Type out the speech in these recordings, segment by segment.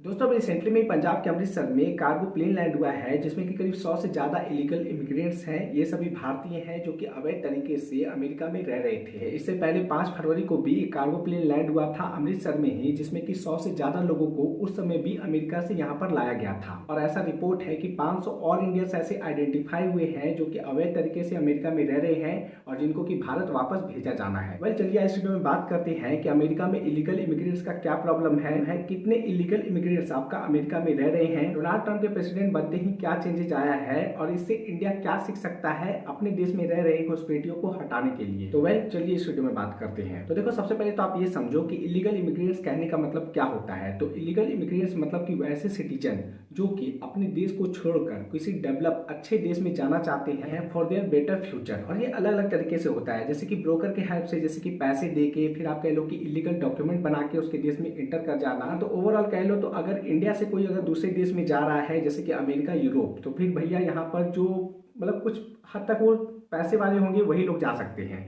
दोस्तों अभी रिसेंटली में पंजाब के अमृतसर में कार्गो प्लेन लैंड हुआ है जिसमें कि करीब 100 से ज़्यादा इलीगल इमिग्रेंट्स हैं। ये सभी भारतीय हैं जो कि अवैध तरीके से अमेरिका में रह रहे थे। इससे पहले 5 फरवरी को भी एक कार्गो प्लेन लैंड हुआ था अमृतसर में ही, जिसमें कि 100 से ज़्यादा लोगों को उस समय भी अमेरिका से यहाँ पर लाया गया था। और ऐसा रिपोर्ट है कि 500 और इंडियंस ऐसे आइडेंटिफाई हुए हैं जो कि अवैध तरीके से अमेरिका में रह रहे हैं और जिनको कि भारत वापस भेजा जाना है। वेल चलिए इस वीडियो में बात करते हैं कि अमेरिका में इलीगल इमिग्रेंट्स का क्या प्रॉब्लम है, कितने इलीगल इमिग्रेंट्स आपका अमेरिका में रह रहे हैं, डोनाल्ड ट्रंप के प्रेसिडेंट बनते ही क्या चेंजेस आया है और इससे इंडिया क्या सीख सकता है अपने देश में रह रहे घुसपैठियों को हटाने के लिए। तो वेल चलिए इस वीडियो में बात करते हैं। तो देखो सबसे पहले तो आप ये समझो कि इलीगल इमिग्रेंट्स कहने का मतलब क्या होता है। तो इलीगल इमिग्रेंट्स मतलब कि वैसे सिटीजन जो कि अपने देश को छोड़कर किसी डेवलप अच्छे देश में जाना चाहते हैं फॉर देयर बेटर फ्यूचर। और ये अलग अलग तरीके से होता है, जैसे कि ब्रोकर के हेल्प से, जैसे कि पैसे दे के फिर आप कह लो कि इलीगल डॉक्यूमेंट बना के उसके देश में इंटर कर जाना। तो ओवरऑल कह लो तो अगर इंडिया से कोई अगर दूसरे देश में जा रहा है जैसे कि अमेरिका, यूरोप, तो फिर भैया यहाँ पर जो मतलब कुछ हद तक वो पैसे वाले होंगे वही लोग जा सकते हैं,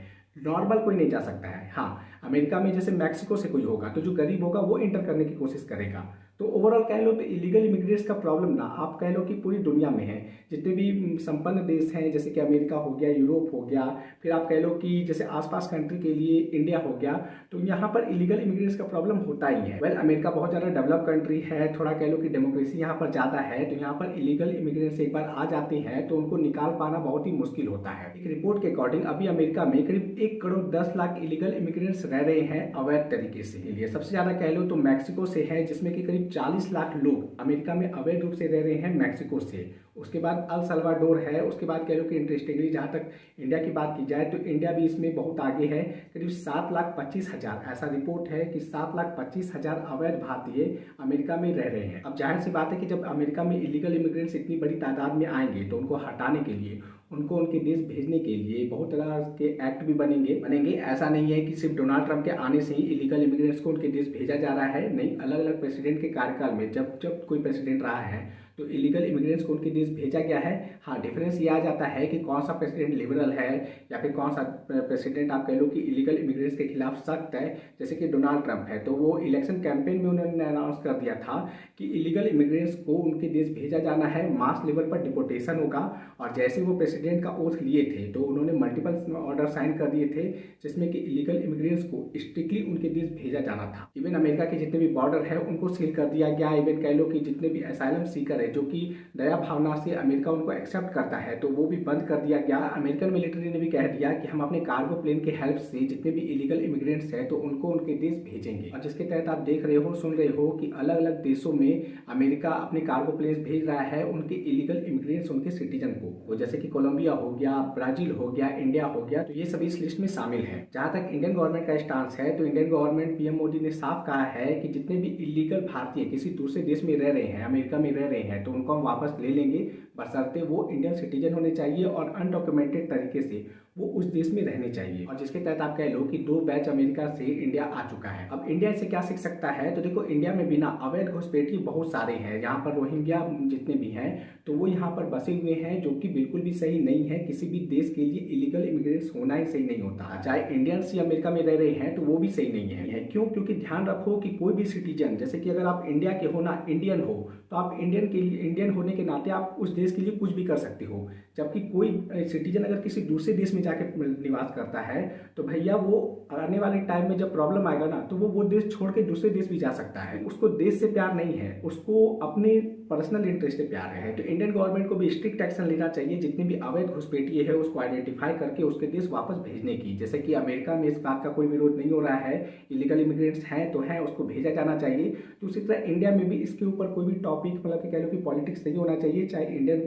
नॉर्मल कोई नहीं जा सकता है। हाँ, अमेरिका में जैसे मैक्सिको से कोई होगा तो जो गरीब होगा वो इंटर करने की कोशिश करेगा। तो ओवरऑल कह लो तो इलीगल इमिग्रेट्स का प्रॉब्लम ना आप कह लो कि पूरी दुनिया में है। जितने भी संपन्न देश हैं जैसे कि अमेरिका हो गया, यूरोप हो गया, फिर आप कह लो कि जैसे आसपास कंट्री के लिए इंडिया हो गया, तो यहाँ पर इलीगल इमिग्रेट्स का प्रॉब्लम होता ही है। वेल अमेरिका बहुत ज़्यादा डेवलप कंट्री है, थोड़ा कह लो कि डेमोक्रेसी यहाँ पर ज़्यादा है, तो यहाँ पर इलीगल इमिग्रेट्स एक बार आ जाते हैं तो उनको निकाल पाना बहुत ही मुश्किल होता है। एक रिपोर्ट के अकॉर्डिंग अभी अमेरिका में करीब 1 करोड़ 10 लाख इलीगल इमिग्रेंट्स रह रहे हैं अवैध तरीके से। सबसे ज़्यादा कह लो तो मैक्सिको से है, जिसमें कि करीब 40 लाख लोग अमेरिका में अवैध रूप से रह रहे हैं मैक्सिको से। उसके बाद अल सल्वाडोर है, उसके बाद कह लो कि इंटरेस्टिंगली जहाँ तक इंडिया की बात की जाए तो इंडिया भी इसमें बहुत आगे है। करीब 7,25,000 ऐसा रिपोर्ट है कि 7,25,000 अवैध भारतीय अमेरिका में रह रहे हैं। अब जाहिर सी बात है कि जब अमेरिका में इलीगल इमिग्रेंट्स इतनी बड़ी तादाद में आएंगे तो उनको हटाने के लिए, उनको उनके देश भेजने के लिए बहुत तरह के एक्ट भी बनेंगे। ऐसा नहीं है कि सिर्फ डोनाल्ड ट्रंप के आने से ही इलीगल इमिग्रेंट्स को उनके देश भेजा जा रहा है, नहीं, अलग अलग प्रेसिडेंट के कार्यकाल में जब जब कोई प्रेसिडेंट रहा है तो इलीगल इमिग्रेंट्स को उनके देश भेजा गया है। हाँ, डिफरेंस ये आ जाता है कि कौन सा प्रेसिडेंट लिबरल है या फिर कौन सा प्रेसिडेंट आप कह लो कि इलीगल इमिग्रेंट्स के खिलाफ सख्त है। जैसे कि डोनाल्ड ट्रंप है तो वो इलेक्शन कैंपेन में उन्होंने अनाउंस कर दिया था कि इलीगल इमिग्रेंट्स को उनके देश भेजा जाना है, मास लेवल पर डिपोर्टेशन होगा। और जैसे वो प्रेसिडेंट का ओथ लिए थे तो उन्होंने मल्टीपल ऑर्डर साइन कर दिए थे जिसमें कि इलीगल इमिग्रेंट्स को स्ट्रिक्टली उनके देश भेजा जाना था। इवन अमेरिका के जितने भी बॉर्डर है उनको सील कर दिया गया। इवन कह लो कि जितने भी असाइलम सीकर जो कि दया भावना से अमेरिका उनको एक्सेप्ट करता है तो वो भी बंद कर दिया गया। अमेरिकन मिलिट्री ने भी कह दिया कि हम अपने कार्गो प्लेन के हेल्प से जितने भी इलीगल इमिग्रेंट्स हैं तो उनको उनके देश भेजेंगे। और जिसके तहत आप देख रहे हो, सुन रहे हो कि अलग अलग देशों में अमेरिका अपने कार्गो प्लेन भेज रहा है उनके इलीगल इमिग्रेंट्स, उनके सिटीजन को। तो जैसे कि कोलंबिया हो गया, ब्राजील हो गया, इंडिया हो गया, तो ये सभी इस लिस्ट में शामिल है। जहां तक इंडियन गवर्नमेंट का स्टांस है तो इंडियन गवर्नमेंट, पीएम मोदी ने साफ कहा है कि जितने भी इलीगल भारतीय किसी दूसरे देश में रह रहे हैं, अमेरिका में रह रहे हैं, तो उनको हम वापस ले लेंगे, बशर्ते वो इंडियन सिटीजन होने चाहिए और अनडॉक्यूमेंटेड तरीके से वो उस देश में रहने चाहिए। और जिसके तहत आप कह लो कि 2 बैच अमेरिका से इंडिया आ चुका है। अब इंडिया से क्या सीख सकता है, तो देखो इंडिया में बिना अवैध घुसपैठी बहुत सारे हैं। यहाँ पर रोहिंग्या जितने भी हैं तो वो यहाँ पर बसे हुए हैं, जो कि बिल्कुल भी सही नहीं है। किसी भी देश के लिए इलीगल इमिग्रेंट्स होना ही सही नहीं होता, चाहे इंडियंस ही अमेरिका में रह रहे हैं तो वो भी सही नहीं है। क्यों? क्योंकि ध्यान रखो कि कोई भी सिटीजन, जैसे कि अगर आप इंडिया के हो ना, इंडियन हो, तो आप इंडियन के लिए, इंडियन होने के नाते आप उस देश के लिए कुछ भी कर सकते हो। जबकि कोई सिटीजन अगर किसी दूसरे देश में जाके निवास करता है तो भैया वो आने वाले टाइम में जब प्रॉब्लम आएगा ना तो वो देश छोड़ के दूसरे देश भी जा सकता है। उसको देश से प्यार नहीं है, उसको अपने पर्सनल इंटरेस्ट से प्यार है। तो इंडियन गवर्नमेंट को भी स्ट्रिक्ट एक्शन लेना चाहिए, जितने भी अवैध घुसपैठिए है उसको आइडेंटिफाई करके उसके देश वापस भेजने की। जैसे कि अमेरिका में इस बात का कोई विरोध नहीं हो रहा है, इलीगल इमिग्रेंट्स हैं तो हैं, उसको भेजा जाना चाहिए। तो उसी तरह इंडिया में भी इसके ऊपर कोई भी टॉपिक, मतलब कि कह लो कि पॉलिटिक्स नहीं होना चाहिए, चाहे इंडियन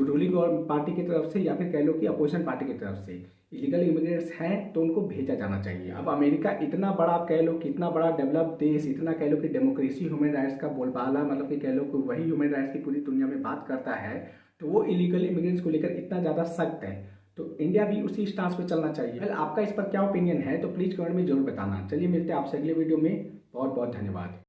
रूलिंग पार्टी की तरफ से या फिर कह लो कि अपोजिशन पार्टी की तरफ से। इलीगल इमिग्रेंट्स हैं तो उनको भेजा जाना चाहिए। अब अमेरिका इतना बड़ा, कह लो कि इतना बड़ा डेवलप देश, इतना कह लो कि डेमोक्रेसी, ह्यूमन राइट्स का बोलबाला, मतलब कि कह लो कि वही ह्यूमन राइट्स की पूरी दुनिया में बात करता है, तो वो इलीगल इमिग्रेंट्स को लेकर इतना ज़्यादा सख्त है, तो इंडिया भी उसी स्टांस पे चलना चाहिए। वेल आपका इस पर क्या ओपिनियन है तो प्लीज़ कमेंट में जरूर बताना। चलिए मिलते हैं आपसे अगले वीडियो में। बहुत बहुत धन्यवाद।